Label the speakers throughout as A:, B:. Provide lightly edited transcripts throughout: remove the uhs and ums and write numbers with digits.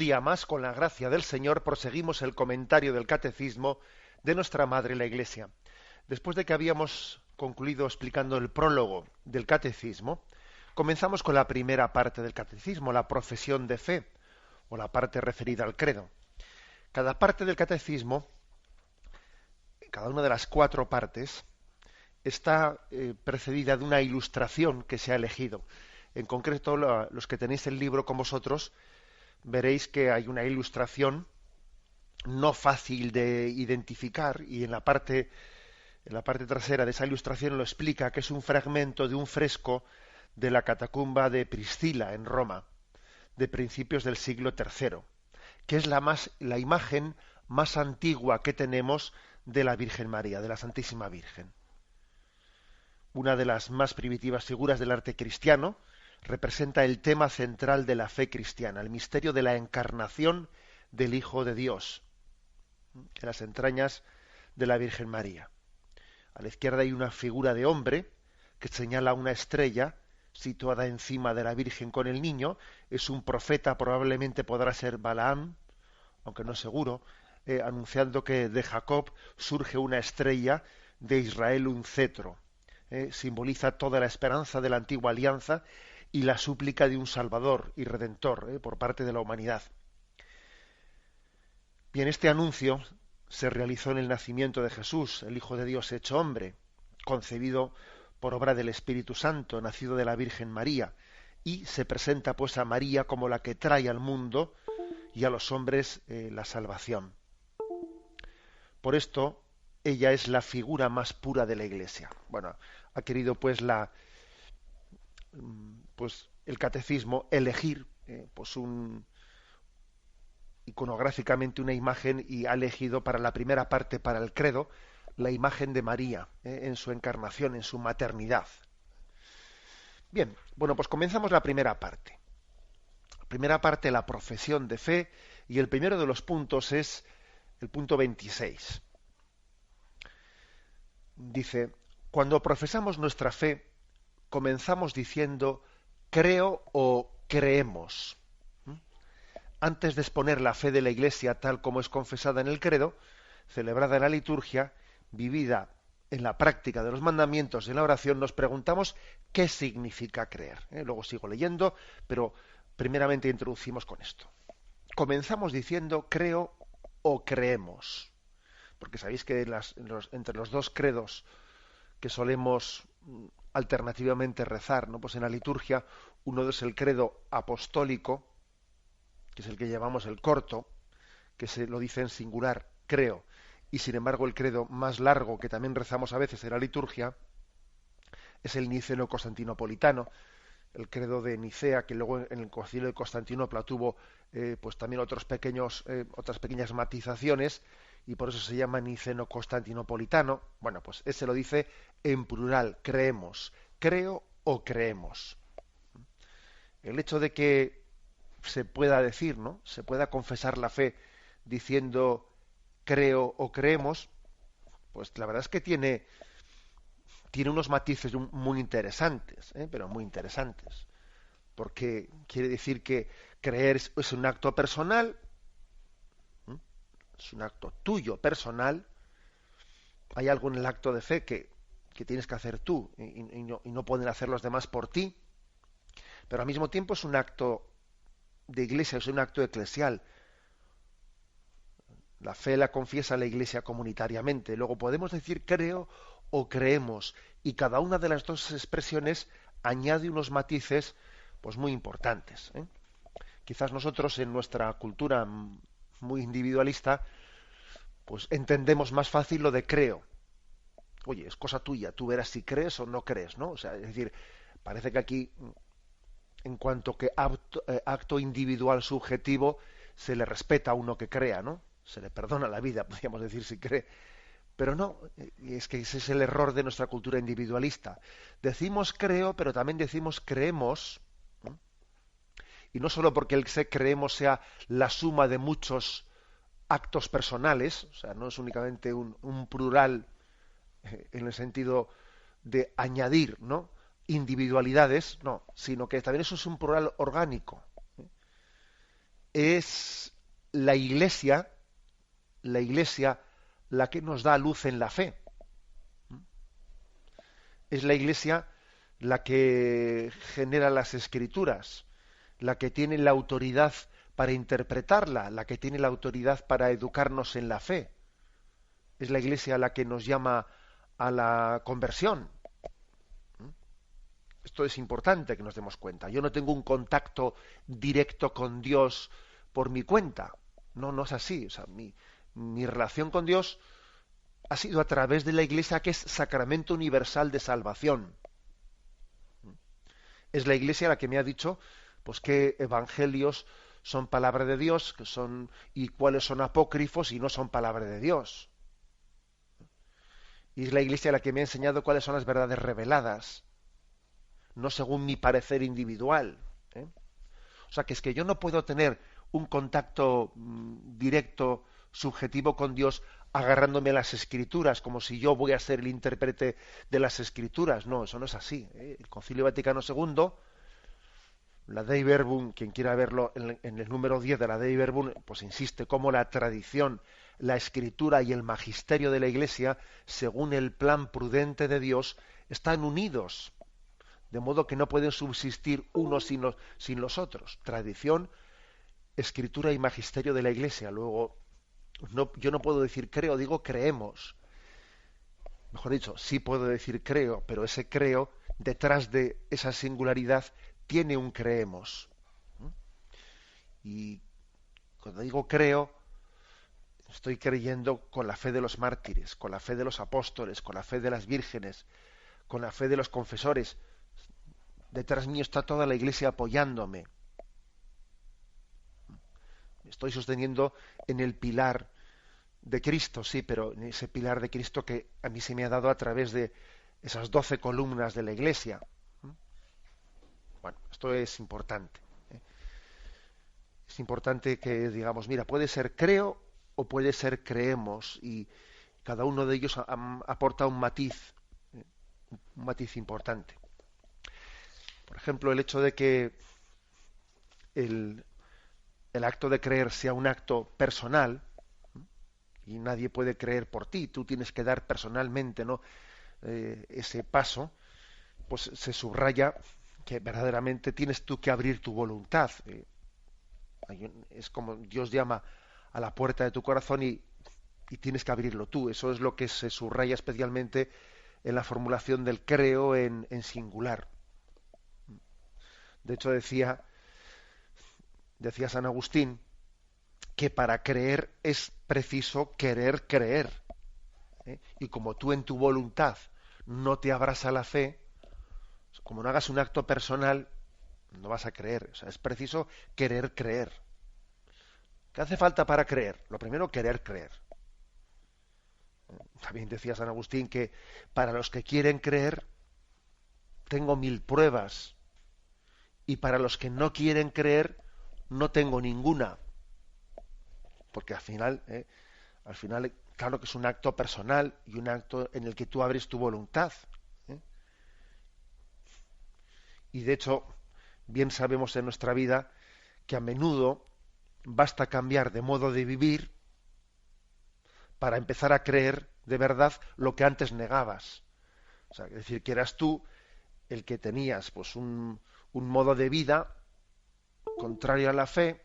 A: día más, con la gracia del Señor, proseguimos el comentario del Catecismo de nuestra Madre la Iglesia. Después de que habíamos concluido explicando el prólogo del Catecismo, comenzamos con la primera parte del Catecismo, la profesión de fe, o la parte referida al credo. Cada parte del Catecismo, cada una de las 4 partes, está precedida de una ilustración que se ha elegido. En concreto, los que tenéis el libro con vosotros, veréis que hay una ilustración no fácil de identificar, y en la parte trasera de esa ilustración lo explica, que es un fragmento de un fresco de la catacumba de Priscila en Roma, de principios del siglo III, que es la imagen más antigua que tenemos de la Virgen María, de la Santísima Virgen. Una de las más primitivas figuras del arte cristiano, representa el tema central de la fe cristiana, el misterio de la encarnación del Hijo de Dios en las entrañas de la Virgen María. A la izquierda hay una figura de hombre que señala una estrella situada encima de la Virgen con el niño. Es un profeta, probablemente podrá ser Balaam, aunque no es seguro, anunciando que de Jacob surge una estrella, de Israel un cetro. Simboliza toda la esperanza de la antigua alianza y la súplica de un Salvador y Redentor por parte de la humanidad. Bien, este anuncio se realizó en el nacimiento de Jesús, el Hijo de Dios hecho hombre, concebido por obra del Espíritu Santo, nacido de la Virgen María, y se presenta pues a María como la que trae al mundo y a los hombres la salvación. Por esto, ella es la figura más pura de la Iglesia. Bueno, ha querido pues el catecismo elegir iconográficamente una imagen, y ha elegido para la primera parte, para el credo, la imagen de María en su encarnación, en su maternidad. Bien, bueno, pues comenzamos la primera parte. La primera parte, la profesión de fe, y el primero de los puntos es el punto 26. Dice: cuando profesamos nuestra fe, comenzamos diciendo creo o creemos. Antes de exponer la fe de la Iglesia tal como es confesada en el credo, celebrada en la liturgia, vivida en la práctica de los mandamientos y en la oración, nos preguntamos qué significa creer. Luego sigo leyendo, pero primeramente introducimos con esto. Comenzamos diciendo creo o creemos, porque sabéis que entre los dos credos que solemos alternativamente rezar, ¿no? Pues en la liturgia, uno es el credo apostólico, que es el que llamamos el corto, que se lo dice en singular, creo, y sin embargo el credo más largo, que también rezamos a veces en la liturgia, es el niceno-constantinopolitano, el credo de Nicea, que luego en el Concilio de Constantinopla tuvo pues también otras pequeñas matizaciones, y por eso se llama niceno-constantinopolitano. Bueno, pues ese lo dice en plural, creemos, creo o creemos. El hecho de que se pueda decir, ¿no?, se pueda confesar la fe diciendo creo o creemos, pues la verdad es que tiene unos matices muy interesantes, pero muy interesantes, porque quiere decir que creer es un acto personal, es un acto tuyo personal. Hay algo en el acto de fe que tienes que hacer tú, y no pueden hacer los demás por ti, pero al mismo tiempo es un acto de iglesia, es un acto eclesial. La fe la confiesa la Iglesia comunitariamente. Luego podemos decir creo o creemos, y cada una de las dos expresiones añade unos matices pues muy importantes. Quizás nosotros, en nuestra cultura muy individualista, pues entendemos más fácil lo de creo. Oye, es cosa tuya, tú verás si crees o no crees, ¿no? O sea, es decir, parece que aquí, en cuanto que acto individual subjetivo, se le respeta a uno que crea, ¿no? Se le perdona la vida, podríamos decir, si cree. Pero no, es que ese es el error de nuestra cultura individualista. Decimos creo, pero también decimos creemos, ¿no? Y no solo porque el que creemos sea la suma de muchos actos personales, o sea, no es únicamente un plural en el sentido de añadir, ¿no?, individualidades, no, sino que también eso es un plural orgánico. es la Iglesia la que nos da luz en la fe. Es la Iglesia la que genera las Escrituras, la que tiene la autoridad para interpretarla, la que tiene la autoridad para educarnos en la fe. Es la Iglesia la que nos llama a la conversión. Esto es importante que nos demos cuenta. Yo no tengo un contacto directo con Dios por mi cuenta. No, no es así. O sea, mi relación con Dios ha sido a través de la Iglesia, que es sacramento universal de salvación. Es la Iglesia la que me ha dicho pues qué evangelios son palabra de Dios, que son, y cuáles son apócrifos y no son palabra de Dios. Y es la Iglesia la que me ha enseñado cuáles son las verdades reveladas, no según mi parecer individual. O sea, que es que yo no puedo tener un contacto directo, subjetivo con Dios agarrándome a las Escrituras, como si yo voy a ser el intérprete de las Escrituras. No, eso no es así. El Concilio Vaticano II, la Dei Verbum, quien quiera verlo en el número 10 de la Dei Verbum, pues insiste cómo la tradición, la Escritura y el magisterio de la Iglesia, según el plan prudente de Dios, están unidos, de modo que no pueden subsistir unos sin los otros. Tradición, Escritura y magisterio de la Iglesia. Luego, yo no puedo decir creo, digo creemos. Mejor dicho, sí puedo decir creo, pero ese creo, detrás de esa singularidad, tiene un creemos. Y cuando digo creo, estoy creyendo con la fe de los mártires, con la fe de los apóstoles, con la fe de las vírgenes, con la fe de los confesores. Detrás mío está toda la Iglesia apoyándome. Estoy sosteniendo en el pilar de Cristo, sí, pero en ese pilar de Cristo que a mí se me ha dado a través de esas 12 columnas de la Iglesia. Bueno, esto es importante. Es importante que digamos, mira, puede ser creo o puede ser creemos, y cada uno de ellos aporta un matiz importante. Por ejemplo, el hecho de que el acto de creer sea un acto personal, y nadie puede creer por ti, tú tienes que dar personalmente, ¿no? Ese paso, pues se subraya que verdaderamente tienes tú que abrir tu voluntad. Es como Dios llama a la puerta de tu corazón y tienes que abrirlo tú. Eso es lo que se subraya especialmente en la formulación del creo en singular. De hecho, decía San Agustín que para creer es preciso querer creer. Y como tú en tu voluntad no te abras a la fe, como no hagas un acto personal, no vas a creer. O sea, es preciso querer creer. ¿Qué hace falta para creer? Lo primero, querer creer. También decía San Agustín que para los que quieren creer, tengo 1000 pruebas. Y para los que no quieren creer, no tengo ninguna. Porque al final, claro que es un acto personal y un acto en el que tú abres tu voluntad. Y de hecho, bien sabemos en nuestra vida que a menudo basta cambiar de modo de vivir para empezar a creer de verdad lo que antes negabas. O sea, es decir, que eras tú el que tenías pues un modo de vida contrario a la fe,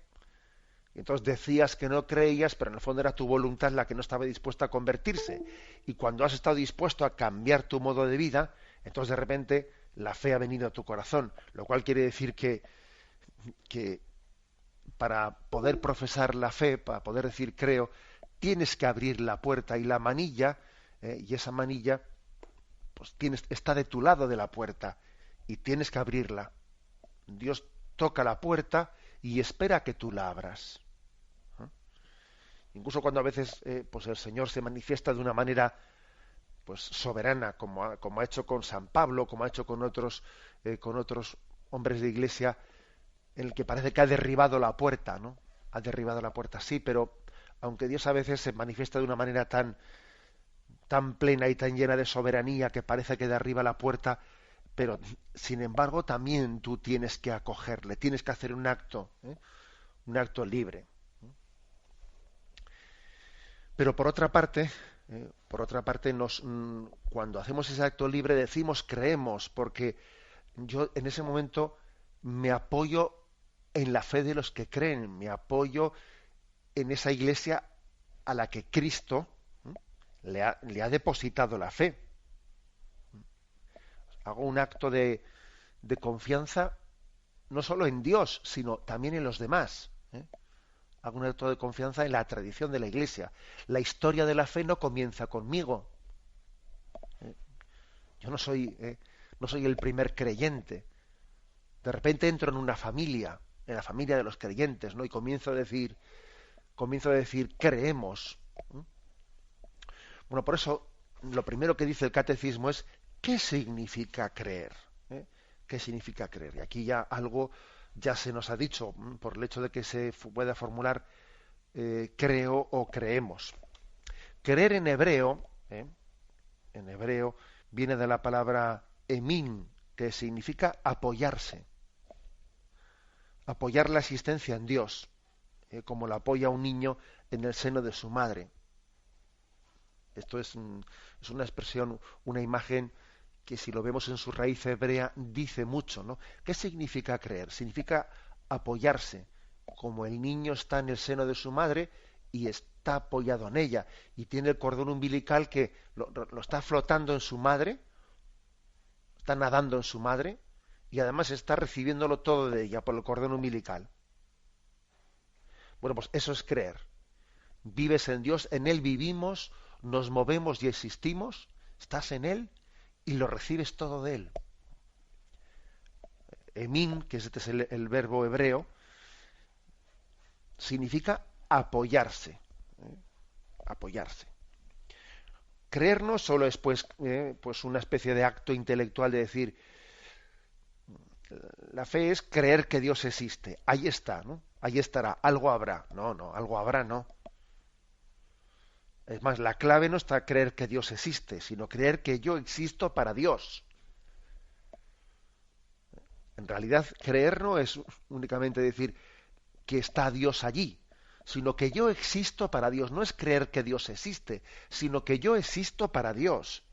A: y entonces decías que no creías, pero en el fondo era tu voluntad la que no estaba dispuesta a convertirse. Y cuando has estado dispuesto a cambiar tu modo de vida, entonces de repente la fe ha venido a tu corazón, lo cual quiere decir que para poder profesar la fe, para poder decir creo, tienes que abrir la puerta y la manilla, y esa manilla pues está de tu lado de la puerta y tienes que abrirla. Dios toca la puerta y espera que tú la abras. Incluso cuando a veces pues el Señor se manifiesta de una manera pues soberana, como ha hecho con San Pablo, como ha hecho con otros hombres de Iglesia, en el que parece que ha derribado la puerta, ¿no? Ha derribado la puerta, sí, pero aunque Dios a veces se manifiesta de una manera tan plena y tan llena de soberanía que parece que derriba la puerta, pero sin embargo también tú tienes que acogerle, tienes que hacer un acto un acto libre. Pero por otra parte, cuando hacemos ese acto libre decimos creemos, porque yo en ese momento me apoyo en la fe de los que creen, me apoyo en esa iglesia a la que Cristo le ha depositado la fe. Hago un acto de confianza no solo en Dios, sino también en los demás. Hago un acto de confianza en la tradición de la iglesia. La historia de la fe no comienza conmigo. Yo no soy el primer creyente. De repente entro en una familia, en la familia de los creyentes, ¿no? Y comienzo a decir, creemos. Bueno, por eso lo primero que dice el catecismo es ¿qué significa creer? ¿Qué significa creer? Y aquí ya algo ya se nos ha dicho por el hecho de que se pueda formular creo o creemos. Creer en hebreo viene de la palabra emin, que significa apoyarse. Apoyar la existencia en Dios, como la apoya un niño en el seno de su madre. Esto es una expresión, una imagen que si lo vemos en su raíz hebrea dice mucho, ¿no? ¿Qué significa creer? Significa apoyarse, como el niño está en el seno de su madre y está apoyado en ella y tiene el cordón umbilical que lo está flotando en su madre, está nadando en su madre y además está recibiéndolo todo de ella por el cordón umbilical. Bueno, pues eso es creer. Vives en Dios, en Él vivimos, nos movemos y existimos, estás en Él y lo recibes todo de Él. Emin, que este es el verbo hebreo, significa apoyarse. Apoyarse. Creer no solo es pues una especie de acto intelectual de decir, la fe es creer que Dios existe. Ahí está, ¿no? Ahí estará, algo habrá. No, algo habrá, no. Es más, la clave no está creer que Dios existe, sino creer que yo existo para Dios. En realidad, creer no es únicamente decir que está Dios allí, sino que yo existo para Dios. No es creer que Dios existe, sino que yo existo para Dios.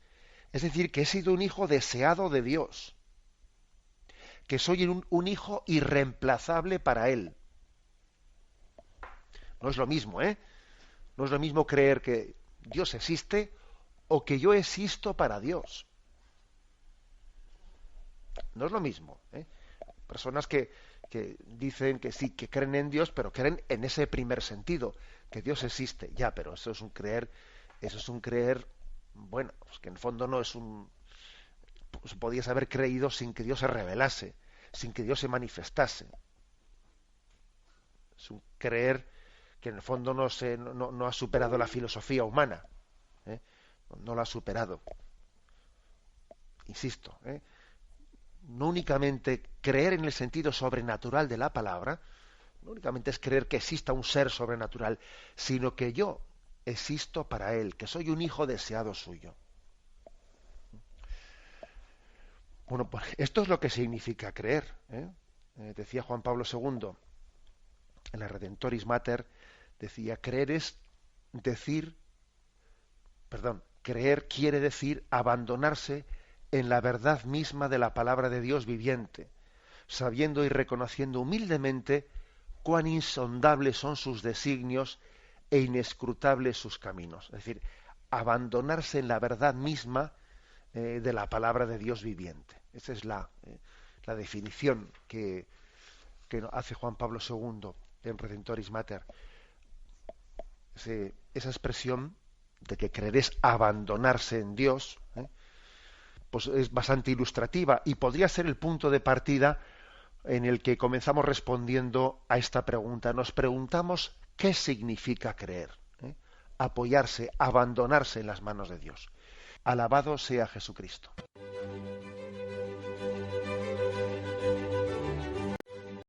A: Es decir, que he sido un hijo deseado de Dios, que soy un hijo irreemplazable para Él. No es lo mismo, ¿eh? No es lo mismo creer que Dios existe o que yo existo para Dios. No es lo mismo, ¿eh? Personas que dicen que sí, que creen en Dios, pero creen en ese primer sentido, que Dios existe. Ya, pero eso es un creer, bueno, pues que en el fondo no es pues podías haber creído sin que Dios se revelase, sin que Dios se manifestase. Es un creer que en el fondo no ha superado la filosofía humana, ¿eh? No lo ha superado. Insisto, no únicamente creer en el sentido sobrenatural de la palabra, no únicamente es creer que exista un ser sobrenatural, sino que yo existo para Él, que soy un hijo deseado suyo. Bueno, pues esto es lo que significa creer, ¿eh? Decía Juan Pablo II en la Redentoris Mater, decía, creer quiere decir abandonarse en la verdad misma de la palabra de Dios viviente, sabiendo y reconociendo humildemente cuán insondables son sus designios e inescrutables sus caminos. Es decir, abandonarse en la verdad misma de la palabra de Dios viviente. Esa es la definición que hace Juan Pablo II en Redentoris Mater. Esa expresión de que creer es abandonarse en Dios, pues es bastante ilustrativa y podría ser el punto de partida en el que comenzamos respondiendo a esta pregunta. Nos preguntamos qué significa creer, apoyarse, abandonarse en las manos de Dios. Alabado sea Jesucristo.